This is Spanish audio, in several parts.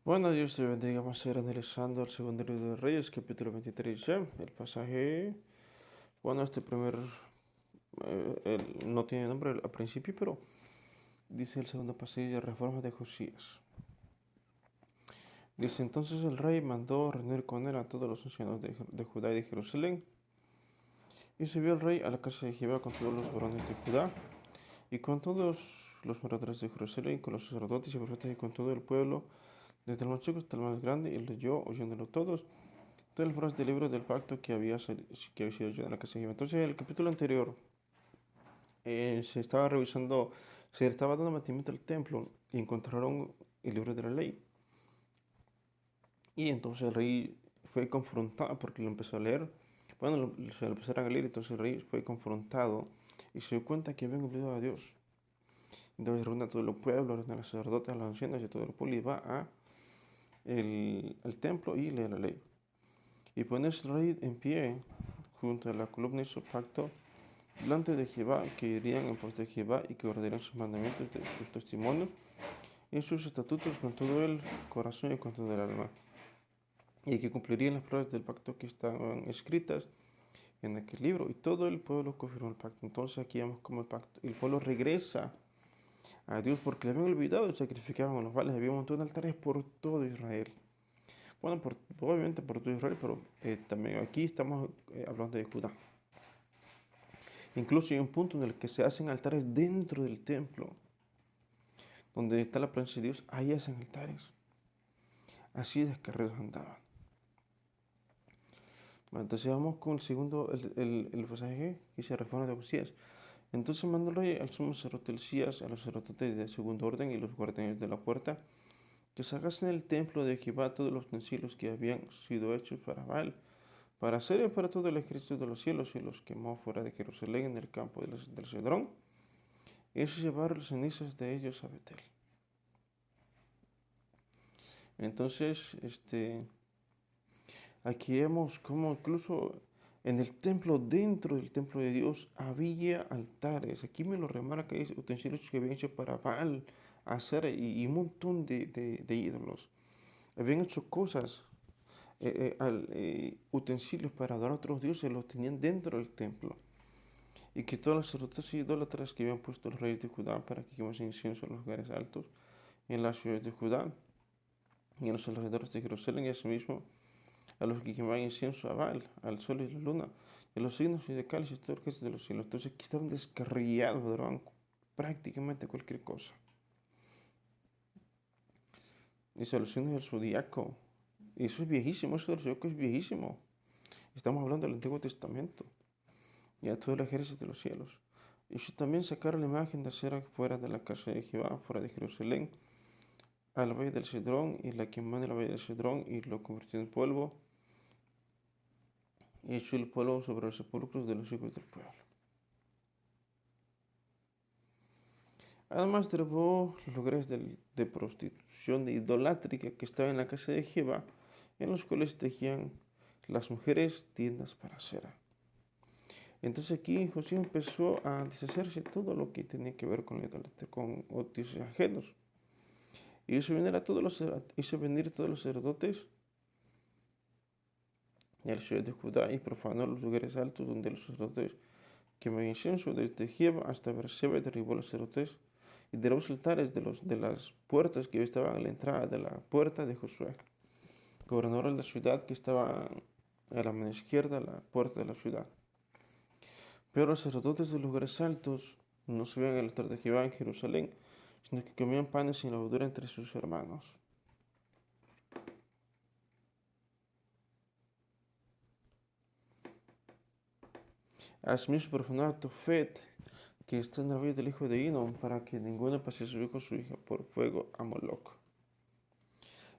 Bueno, Dios te bendiga. Vamos a ir analizando el segundo libro de Reyes, capítulo 23 ya. El pasaje, bueno, este primer, no tiene nombre al principio, pero dice el segundo pasaje, reforma de Josías. Dice, entonces el rey mandó reunir con él a todos los ancianos de Judá y de Jerusalén. Y subió el rey a la casa de Jehová con todos los varones de Judá y con todos los moradores de Jerusalén, con los sacerdotes y profetas y con todo el pueblo, desde el más chico hasta el más grande, y leyó, oyéndolo todos, todas las palabras del libro del pacto que había sido yo en la casa de Jehová. Entonces, en el capítulo anterior se estaba revisando, se estaba dando mantenimiento al templo y encontraron el libro de la ley. Y entonces el rey fue confrontado porque lo empezó a leer. Bueno, se lo empezaron a leer, entonces el rey fue confrontado y se dio cuenta que habían olvidado a Dios. Entonces reúne a todo el pueblo, reúne a los sacerdotes, a los ancianos y a todo el pueblo y va al templo y lee la ley. Y ponerse el rey en pie junto a la columna y su pacto delante de Jehová, que irían en pos de Jehová y que guardarían sus mandamientos, sus testimonios y sus estatutos con todo el corazón y con todo el alma, y que cumplirían las pruebas del pacto que estaban escritas en aquel libro. Y todo el pueblo confirmó el pacto. Entonces aquí vemos cómo el pueblo regresa a Dios porque le habían olvidado y sacrificaban los vales. Había un montón de altares por todo Israel. Bueno, obviamente por todo Israel, pero también aquí estamos hablando de Judá. Incluso hay un punto en el que se hacen altares dentro del templo, donde está la presencia de Dios, ahí hacen altares. Así descarriados andaban. Bueno, entonces vamos con el segundo, el pasaje que dice reforma de Josías. Entonces mandó el rey al sumo sacerdote Elías, a los sacerdotes de segundo orden y los guardianes de la puerta, que sacasen del templo de Jehová todos los utensilios que habían sido hechos para Baal, para hacer y para todo el ejército de los cielos, y los quemó fuera de Jerusalén en el campo del Cedrón. Y ellos llevaron las cenizas de ellos a Betel. Entonces, aquí vemos cómo incluso en el templo, dentro del templo de Dios, había altares. Aquí me lo remarca, hay utensilios que habían hecho para Baal, Acera y un montón de ídolos. Habían hecho cosas, utensilios para adorar a otros dioses, los tenían dentro del templo. Y que todos los sacerdotes idólatras que habían puesto los reyes de Judá para que quemasen incienso en los lugares altos, en las ciudades de Judá y en los alrededores de Jerusalén, y asimismo a los que quemaban incienso a Baal, al sol y la luna, y a los signos zodiacales y todo el de los cielos. Entonces aquí estaban descarriados, adoraban prácticamente cualquier cosa. Dice a los signos del zodiaco. Y eso es viejísimo, eso del zodiaco es viejísimo. Estamos hablando del Antiguo Testamento y a todo el ejército de los cielos. Ellos también sacaron la imagen de acera fuera de la casa de Jehová, fuera de Jerusalén, al valle del Cedrón, y la quemó en el valle del Cedrón y lo convirtió en polvo, y echó el polvo sobre los sepulcros de los hijos del pueblo. Además derribó los lugares de prostitución, de idolátrica que estaba en la casa de Jehová, en los cuales tejían las mujeres tiendas para cera. Entonces aquí José empezó a deshacerse de todo lo que tenía que ver con la idolatría, con dioses ajenos. Y hizo venir a todos los sacerdotes y a la ciudad de Judá y profanó los lugares altos donde los sacerdotes quemaban incienso, desde Jehová hasta Beerseba, y derribó los sacerdotes y de los altares de las puertas que estaban a la entrada de la puerta de Josué, gobernador de la ciudad, que estaba a la mano izquierda, la puerta de la ciudad. Pero los sacerdotes de los lugares altos no subían al altar de Jehová en Jerusalén, sino que comían panes sin levadura entre sus hermanos. Asimismo profanó a Tofet, que está en el valle del hijo de Inon, para que ninguno pase su hijo o su hija por fuego a Moloc.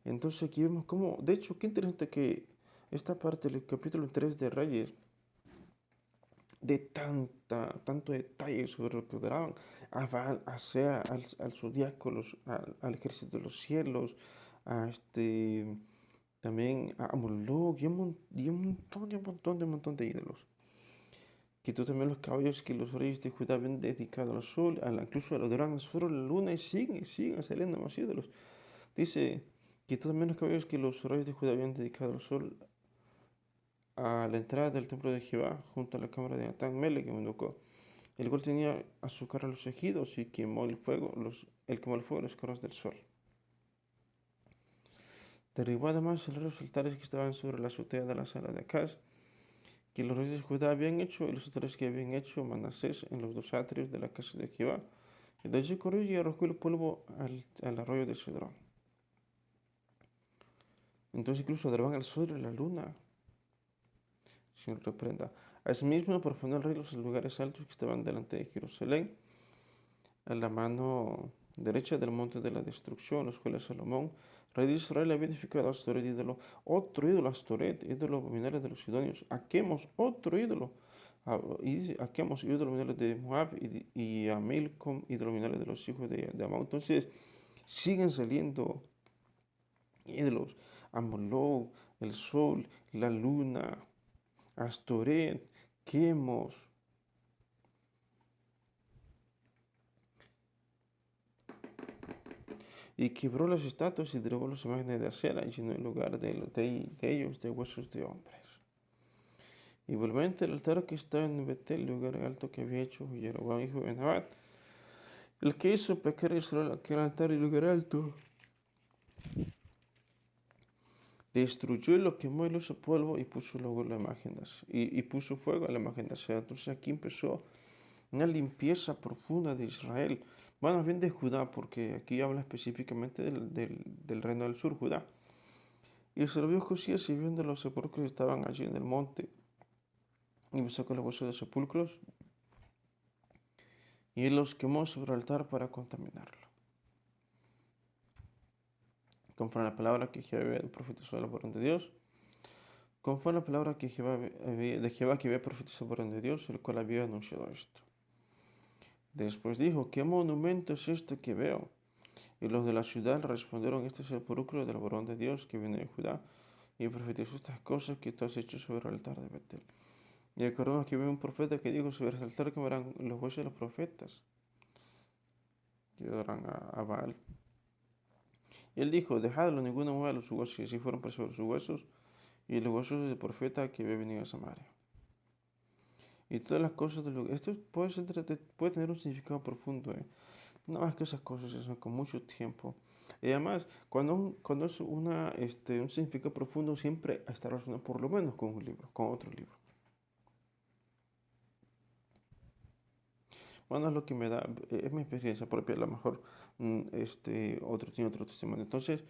Entonces aquí vemos cómo, de hecho, qué interesante que esta parte del capítulo 3 de Reyes, de tanto detalle sobre lo que adoraban a Baal, al zodiaco, al ejército de los cielos, a también a Moloch y un montón de ídolos. Quitó también los caballos que los reyes de Judá habían dedicado al sol, incluso adoraban al sol, a la luna, y siguen saliendo más ídolos. Dice quitó de menos cabellos que los reyes de Judá habían dedicado al sol a la entrada del templo de Jehová, junto a la cámara de Natán Melech, que Eunuco, el cual tenía azúcar a los ejidos y quemó el fuego, quemó el fuego los carros del sol. Derribó además los altares que estaban sobre la azotea de la sala de Acaz, que los reyes de Judá habían hecho, y los altares que habían hecho Manasés en los dos atrios de la casa de Jehová. Entonces corrió y arrojó el polvo al arroyo de Cedrón. Entonces incluso adoraban al sol y a la luna, sin reprenda. Asimismo profanó el rey los lugares altos que estaban delante de Jerusalén, a la mano derecha del monte de la destrucción, los cuales Salomón, rey de Israel, había edificado a Astoret, otro ídolo Astoret, ídolo abominable de los sidonios. Aquemos, otro ídolo. Y dice, Aquemos, ídolo abominable de Moab, y a Milcom, ídolo abominable de los hijos de Amón. Entonces, siguen saliendo ídolos. A Moloch, el sol, la luna, Astoret, Quemos. Y quebró las estatuas y derribó las imágenes de acera y llenó el lugar de ellos de huesos de hombres. Igualmente el altar que estaba en Betel, el lugar alto que había hecho Jeroboam hijo de Nabat, el que hizo pecar a Israel, aquel altar y lugar alto, destruyó y lo quemó y lo hizo polvo y puso luego la imagen y puso fuego a la imagen de acera. Entonces aquí empezó una limpieza profunda de Israel. Bueno, bien de Judá, porque aquí habla específicamente del reino del sur, Judá. Y se lo vio Josías y viendo los sepulcros que estaban allí en el monte, y sacó los huesos de sepulcros y él los quemó sobre el altar para contaminarlo. Conforme a la palabra que Jehová había profetizado la varón de Dios, conforme a la palabra que Jehová que había profetizado la varón de Dios, el cual había anunciado esto. Después dijo, ¿qué monumento es este que veo? Y los de la ciudad respondieron, este es el sepulcro del varón de Dios que viene de Judá, y profetizó estas cosas que tú has hecho sobre el altar de Betel. Y acordamos que había un profeta que dijo, sobre el altar quemarán los huesos de los profetas que adoran a Baal. Y él dijo, dejadlo, ninguno mueva los huesos. Y así fueron presos sus huesos y los huesos del profeta que había venido a Samaria. Y todas las cosas de lugar. Esto puede tener un significado profundo. Nada más que esas cosas se hacen con mucho tiempo. Y además, cuando es un significado profundo, siempre está relacionado por lo menos con un libro, con otro libro. Bueno, es lo que me da, es mi experiencia propia, a lo mejor otro tiene otro testimonio. Entonces,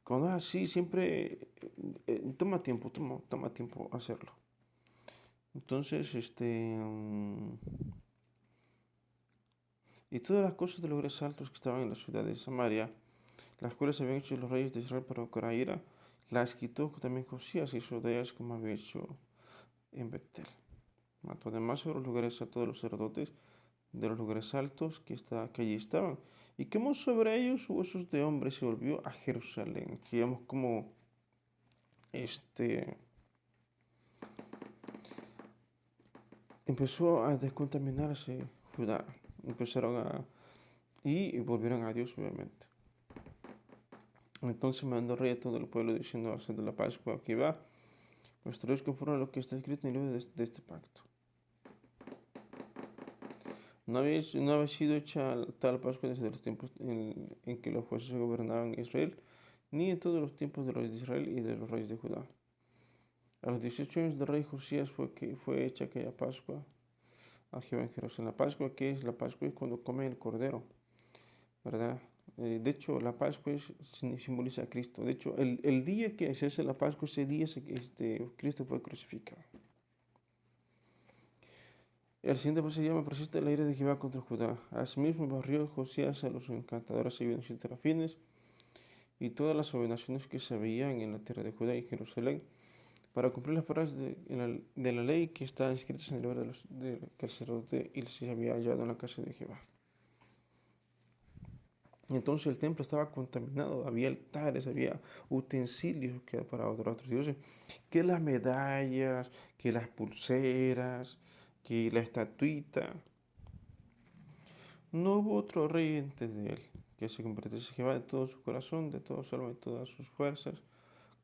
cuando es así, siempre toma tiempo hacerlo. Entonces, y todas las cosas de los lugares altos que estaban en la ciudad de Samaria, las cuales habían hecho los reyes de Israel para procurar ira, las quitó también Josías y hizo de ellas como había hecho en Betel. Mató además sobre los lugares a todos los sacerdotes de los lugares altos que allí estaban, y quemó sobre ellos huesos de hombres y se volvió a Jerusalén. Aquí vemos como empezó a descontaminarse Judá, y volvieron a Dios obviamente. Entonces mandó rey a todo el pueblo diciendo, haced de la Pascua que va, vuestro Dios conforme a lo que está escrito en el libro de este pacto. No había sido hecha tal Pascua desde los tiempos en que los jueces gobernaban Israel, ni en todos los tiempos de los reyes de Israel y de los reyes de Judá. A los 18 años del rey Josías fue hecha aquella Pascua a Jehová en Jerusalén. La Pascua, ¿qué es la Pascua? Es cuando comen el cordero, ¿verdad? De hecho, la Pascua simboliza a Cristo. De hecho, el día que se hace la Pascua, ese día Cristo fue crucificado. El siguiente paso se llama persiste la ira de Jehová contra Judá. Asimismo barrió Josías a los encantadores y y terafines y todas las abominaciones que se veían en la tierra de Judá y Jerusalén para cumplir las palabras de la ley que estaban escritas en el libro del sacerdote y se había hallado en la casa de Jehová. Entonces el templo estaba contaminado, había altares, había utensilios para adorar a otros dioses, que las medallas, que las pulseras, que la estatuita. No hubo otro rey antes de él que se convirtiese Jehová de todo su corazón, de todo su alma y todas sus fuerzas,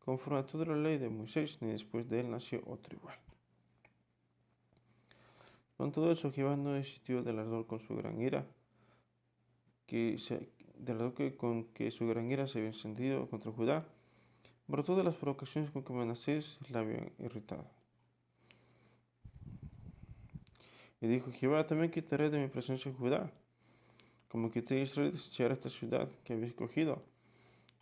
conforme a toda la ley de Moisés, ni después de él nació otro igual. Con todo eso, Jehová no desistió del ardor con su gran ira, con que su gran ira se había encendido contra Judá, por todas las provocaciones con que Manasés la había irritado. Y dijo Jehová, también quitaré de mi presencia Judá, como quité a Israel, desecharé esta ciudad que había escogido,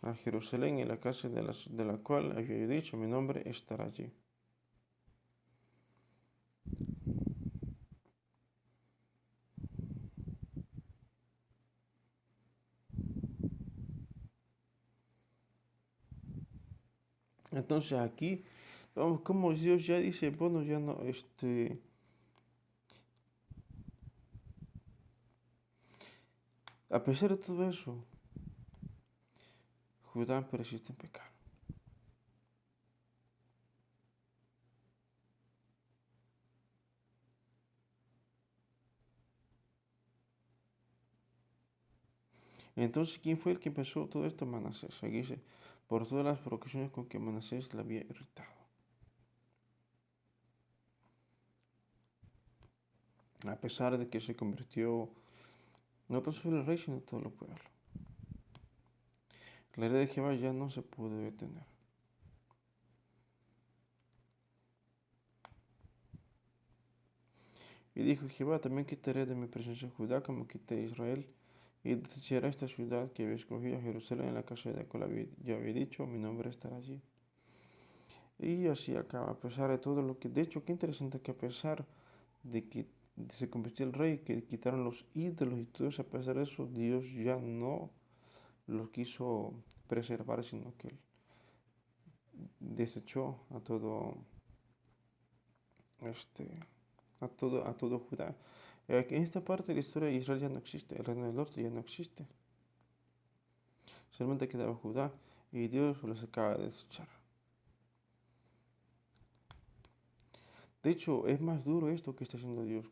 a Jerusalén, y la casa de la cual había dicho, mi nombre estará allí. Entonces aquí vamos como Dios ya dice, bueno, ya no, a pesar de todo eso, Judá persiste en pecar. Entonces, ¿quién fue el que empezó todo esto? Manasés. Aquí dice, por todas las provocaciones con que Manasés la había irritado. A pesar de que se convirtió no tan solo el rey, sino todo el pueblo. La ira de Jehová ya no se pudo detener. Y dijo Jehová, también quitaré de mi presencia Judá como quité a Israel, y desecharé esta ciudad que había escogido a Jerusalén, en la casa de la cual ya había dicho, mi nombre estará allí. Y así acaba, a pesar de todo lo que, de hecho, qué interesante que a pesar de que se convirtió el rey, que quitaron los ídolos y todo eso, a pesar de eso, Dios ya no los quiso preservar, sino que desechó a todo, a todo Judá. En esta parte de la historia de Israel ya no existe, el reino del norte ya no existe. Solamente quedaba Judá y Dios los acaba de desechar. De hecho, es más duro esto que está haciendo Dios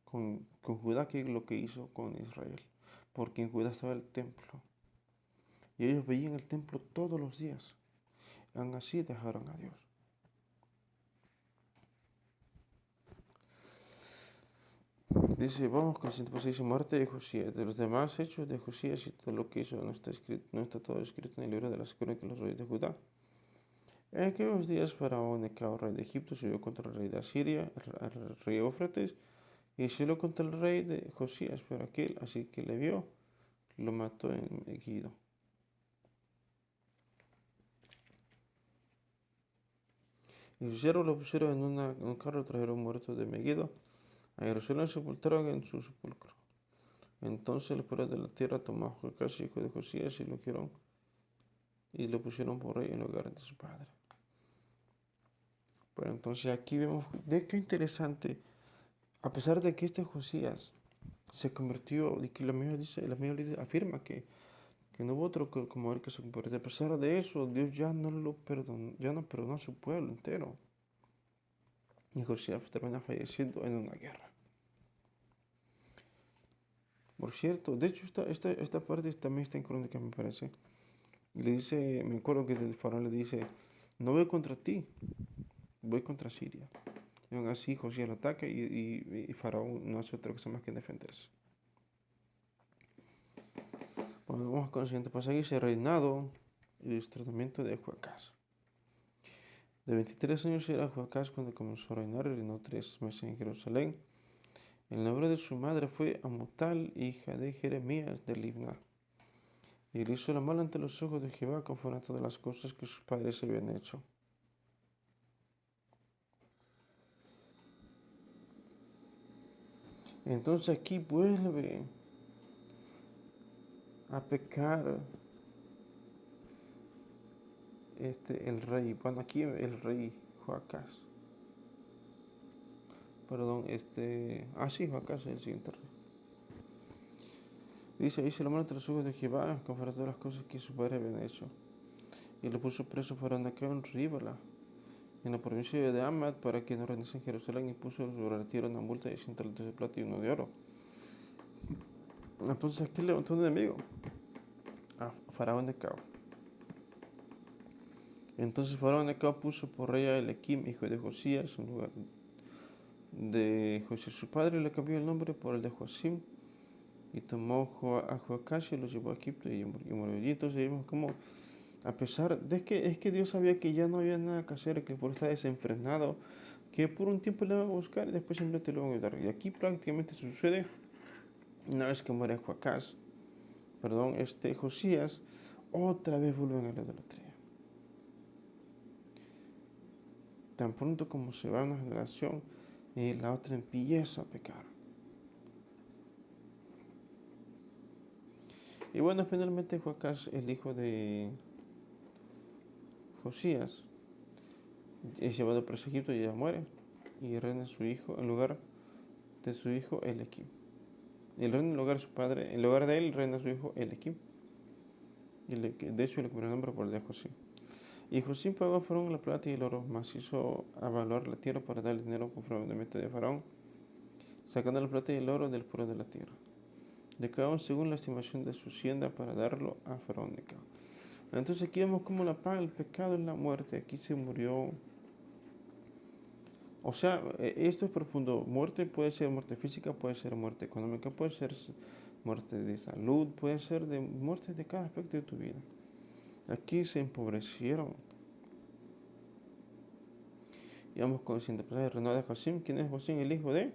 con Judá que lo que hizo con Israel. Porque en Judá estaba el templo. Y ellos veían el templo todos los días. Aún así dejaron a Dios. Dice, vamos con el siguiente pasaje, dice, muerte de Josías. De los demás hechos de Josías y todo lo que hizo no está todo escrito en el libro de las crónicas de los reyes de Judá. En aquellos días Faraón, Necao, rey de Egipto, subió contra el rey de Asiria, el rey Éufrates, y subió contra el rey de Josías, pero aquel, así que le vio, lo mató en Megiddo. Y sus siervos lo pusieron en un carro, trajeron muerto de Megiddo, a Jerusalén sepultaron en su sepulcro. Entonces los pueblos de la tierra tomaron a Josías, hijo de Josías, y lo pusieron por rey en lugar de su padre. Bueno, entonces aquí vemos, de qué interesante, a pesar de que este Josías se convirtió, y que la Biblia afirma que no hubo otro como él que se convirtió. A pesar de eso, Dios ya no lo perdonó, ya no perdonó a su pueblo entero. Y Josías termina falleciendo en una guerra. Por cierto, de hecho, esta parte también está en Crónicas, me parece. Y le dice, me acuerdo que el faraón le dice, no voy contra ti, voy contra Siria. Y aún así Josías lo ataca y Faraón no hace otra cosa más que defenderse. Bueno, vamos con el siguiente pasaje, dice reinado y destronamiento de Joacás. De 23 años era Joacás cuando comenzó a reinar y reinó 3 meses en Jerusalén. El nombre de su madre fue Amutal, hija de Jeremías de Libna. Y le hizo lo malo ante los ojos de Jehová conforme a todas las cosas que sus padres habían hecho. Entonces aquí vuelve a pecar el rey. Bueno, aquí el rey Joacás. Perdón, sí, Joacás es el siguiente rey. Dice, hizo lo malo ante los ojos de Jehová conforme a todas las cosas que sus padres habían hecho. Y lo puso preso Faraón Necao en Ribla, en la provincia de Amad, para que no reinase en Jerusalén, y puso sobre la tierra una multa de 100 talentos de plata y uno de oro. Entonces aquí levantó un enemigo, a Faraón Necao. Entonces Faraón Necao puso por rey a Elequim, hijo de Josías, en lugar de José su padre, le cambió el nombre por el de Joacim, y tomó a Joacás y lo llevó a Egipto y murió allí. Entonces vimos como, a pesar de que Dios sabía que ya no había nada que hacer, que por estar desenfrenado, que por un tiempo le van a buscar y después simplemente le van a ayudar. Y aquí prácticamente sucede, una vez que muere Josías, otra vez vuelven a la idolatría. Tan pronto como se va una generación, la otra empieza a pecar. Y bueno, finalmente Joacás, el hijo de Josías, es llevado preso a Egipto y ya muere. Y reina su hijo en lugar de su hijo Elequim. Y reina en lugar de su padre, en lugar de él reina su hijo Elequim. Y de hecho le cambió el nombre por el de José. Y José pagó a Faraón la plata y el oro, mas hizo avaluar la tierra para dar el dinero conformemente de Faraón, sacando la plata y el oro del pueblo de la tierra, de cada uno según la estimación de su hacienda, para darlo a Faraón de cada. Entonces aquí vemos cómo la paga del pecado es la muerte. Aquí se murió. O sea, esto es profundo. Muerte puede ser muerte física, puede ser muerte económica, puede ser muerte de salud, puede ser de muerte de cada aspecto de tu vida. Aquí se empobrecieron. Y vamos con el siguiente pasaje, reinado de Joacim. ¿Quién es Joacim? El hijo de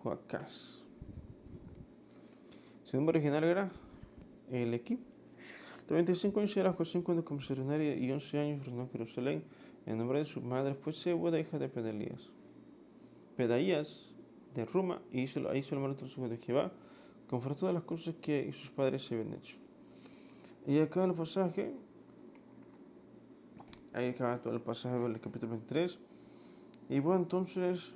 Joacás. Su nombre original era Elequim. De 25 años era Joacim cuando comenzó a reinar, y 11 años reinó en Jerusalén. El nombre de su madre fue Seboda, hija de Pedaías de Ruma, y hizo el mal otro hijo de Jehová, conforme a todas las cosas que sus padres se habían hecho. Y acá en el pasaje, ahí acaba todo el pasaje del capítulo 23. Y bueno, entonces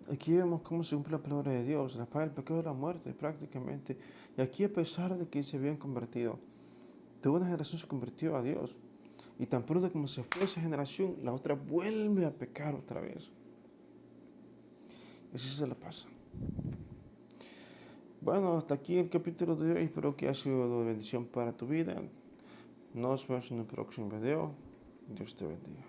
aquí vemos cómo se cumple la palabra de Dios, la paga del pecado de la muerte prácticamente. Y aquí, a pesar de que se habían convertido, toda una generación se convirtió a Dios. Y tan pronto como se fue esa generación, la otra vuelve a pecar otra vez. Y así se la pasa. Bueno, hasta aquí el capítulo de hoy. Espero que haya sido de bendición para tu vida. Nos vemos en el próximo video. Dios te bendiga.